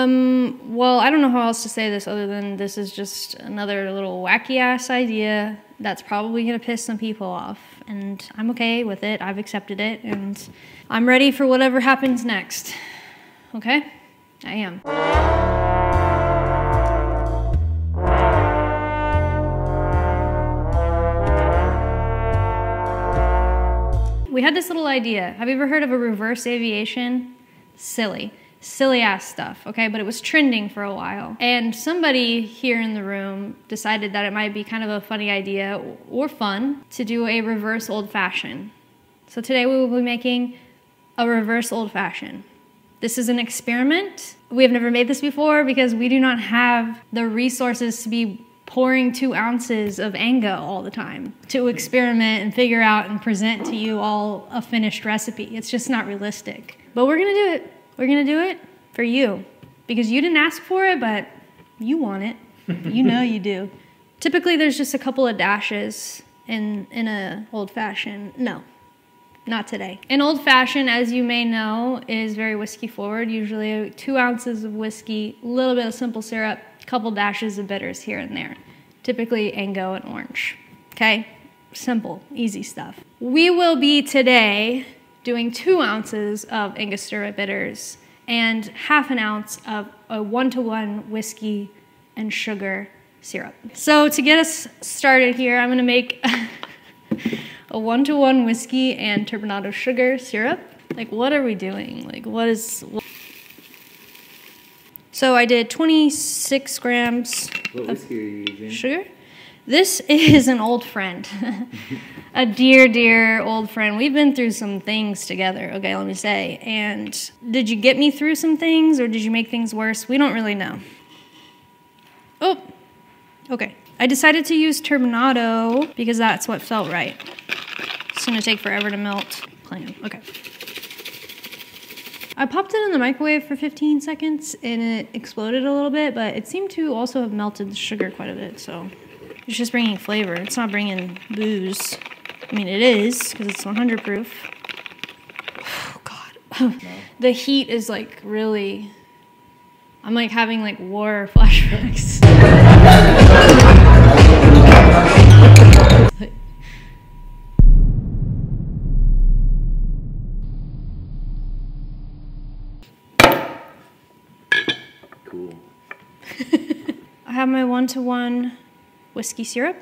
Well, I don't know how else to say this other than this is just another little wacky ass idea that's probably gonna piss some people off. And I'm okay with it, I've accepted it, and I'm ready for whatever happens next. Okay? I am. We had this little idea. Have you ever heard of a reverse aviation? Silly ass stuff, okay? But it was trending for a while. And somebody here in the room decided that it might be kind of a funny idea or fun to do a reverse old fashioned. So today we will be making a reverse old fashioned. This is an experiment. We have never made this before because we do not have the resources to be pouring 2 ounces of Engo all the time to experiment and figure out and present to you all a finished recipe. It's just not realistic. But we're gonna do it. We're gonna do it for you because you didn't ask for it, but you want it. You know you do. Typically there's just a couple of dashes in a old fashioned. No, not today. An old fashioned, as you may know, is very whiskey forward. Usually 2 ounces of whiskey, a little bit of simple syrup, couple dashes of bitters here and there. Typically Engo and orange, okay? Simple, easy stuff. We will be today doing 2 ounces of Angostura bitters and half an ounce of a 1-to-1 whiskey and sugar syrup. So to get us started here, I'm gonna make a 1-to-1 whiskey and turbinado sugar syrup. Like, what are we doing? Like, what is... So I did 26 grams what whiskey are you using? Sugar. This is an old friend, a dear old friend. We've been through some things together, okay, let me say. And did you get me through some things or did you make things worse? We don't really know. Oh, okay. I decided to use turbinado because that's what felt right. It's gonna take forever to melt. Plan, okay. I popped it in the microwave for 15 seconds and it exploded a little bit, but it seemed to also have melted the sugar quite a bit, so it's just bringing flavor. It's not bringing booze. I mean, it is, because it's 100 proof. Oh, God. The heat is like really, I'm like having like war flashbacks. Cool. I have my 1-to-1 whiskey syrup.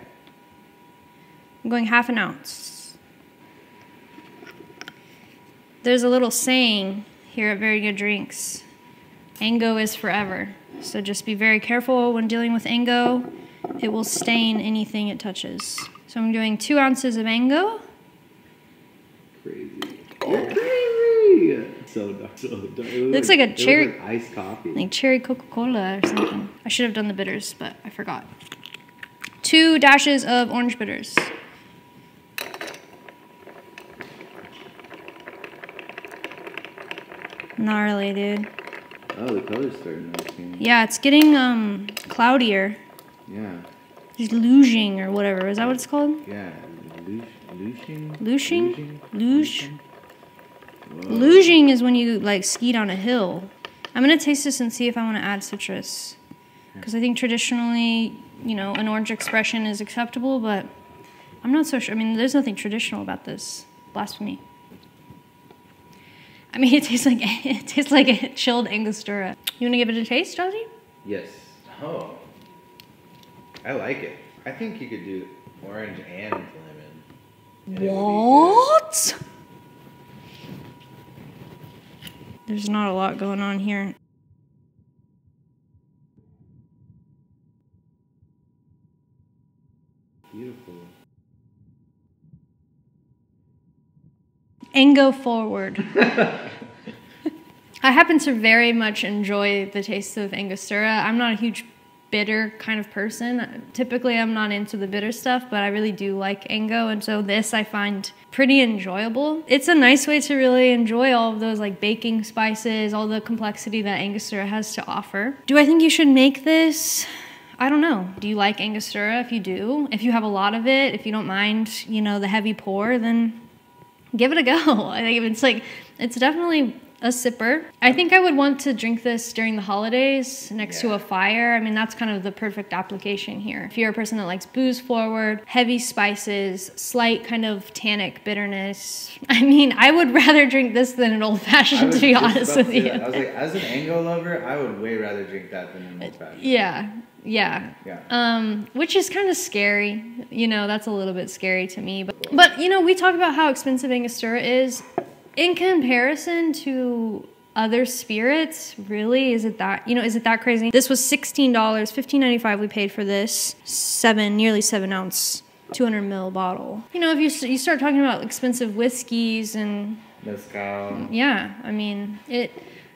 I'm going half an ounce. There's a little saying here at Very Good Drinks. Engo is forever. So just be very careful when dealing with Engo. It will stain anything it touches. So I'm doing 2 ounces of Engo. Crazy. You're crazy. So dark. It looks like a cherry. Like iced coffee. Like cherry Coca-Cola or something. I should have done the bitters, but I forgot. 2 dashes of orange bitters. Gnarly, dude. Oh, the color's starting to change. Yeah, it's getting cloudier. Yeah. Just luging or whatever. Is that what it's called? Yeah. Lushing? Lushing? Luge? Luging is when you like skied on a hill. I'm gonna taste this and see if I want to add citrus. Because I think traditionally, you know, an orange expression is acceptable, but I'm not so sure. I mean, there's nothing traditional about this. Blasphemy. I mean, it tastes like a chilled Angostura. You want to give it a taste, Jossie? Yes. Oh. I like it. I think you could do orange and lemon. What? There's not a lot going on here. Beautiful. Engo forward. I happen to very much enjoy the taste of Angostura. I'm not a huge bitter kind of person. Typically, I'm not into the bitter stuff, but I really do like Engo, and so this I find pretty enjoyable. It's a nice way to really enjoy all of those like baking spices, all the complexity that Angostura has to offer. Do I think you should make this? I don't know. Do you like Angostura? If you do, if you have a lot of it, if you don't mind, you know, the heavy pour, then give it a go. I think it's definitely a sipper. I think I would want to drink this during the holidays next to a fire. I mean, that's kind of the perfect application here. If you're a person that likes booze forward, heavy spices, slight kind of tannic bitterness. I mean, I would rather drink this than an old fashioned, to be honest with you. I was like, as an Anglo lover, I would way rather drink that than an old fashioned. Yeah. Which is kind of scary. You know, that's a little bit scary to me. But you know, we talk about how expensive Angostura is. In comparison to other spirits, really, is it that crazy? This was $16, $15.95 we paid for this nearly 7 ounce, 200 ml bottle. You know, if you start talking about expensive whiskeys and mezcal. Yeah, I mean,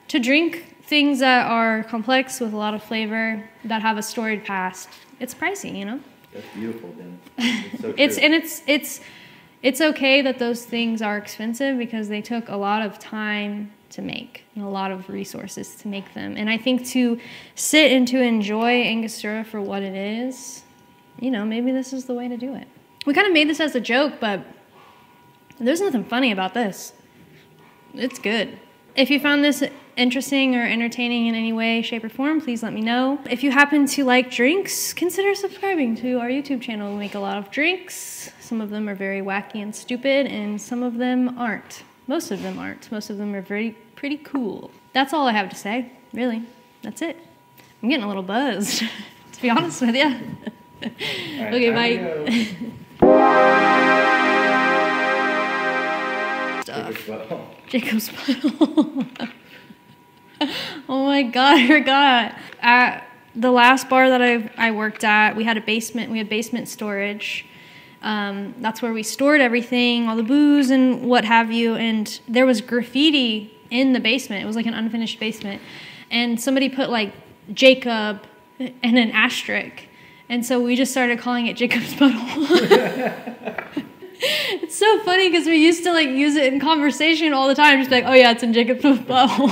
to drink things that are complex with a lot of flavor that have a storied past, it's pricey, you know. That's beautiful, then. It's so true. It's okay that those things are expensive because they took a lot of time to make and a lot of resources to make them. And I think to sit and to enjoy Angostura for what it is, you know, maybe this is the way to do it. We kind of made this as a joke, but there's nothing funny about this. It's good. If you found this interesting or entertaining in any way, shape, or form, please let me know. If you happen to like drinks, consider subscribing to our YouTube channel. We make a lot of drinks. Some of them are very wacky and stupid, and some of them aren't. Most of them aren't. Most of them are pretty cool. That's all I have to say, really. That's it. I'm getting a little buzzed, to be honest with you. Right, okay, bye. Jacob's Bottle. Oh my God, I forgot. At the last bar that I worked at, we had a basement. We had basement storage. That's where we stored everything, all the booze and what have you. And there was graffiti in the basement. It was like an unfinished basement. And somebody put like Jacob and an asterisk. And so we just started calling it Jacob's Bottle. It's so funny because we used to like use it in conversation all the time. Just like, oh yeah, it's in Jacob's Bottle.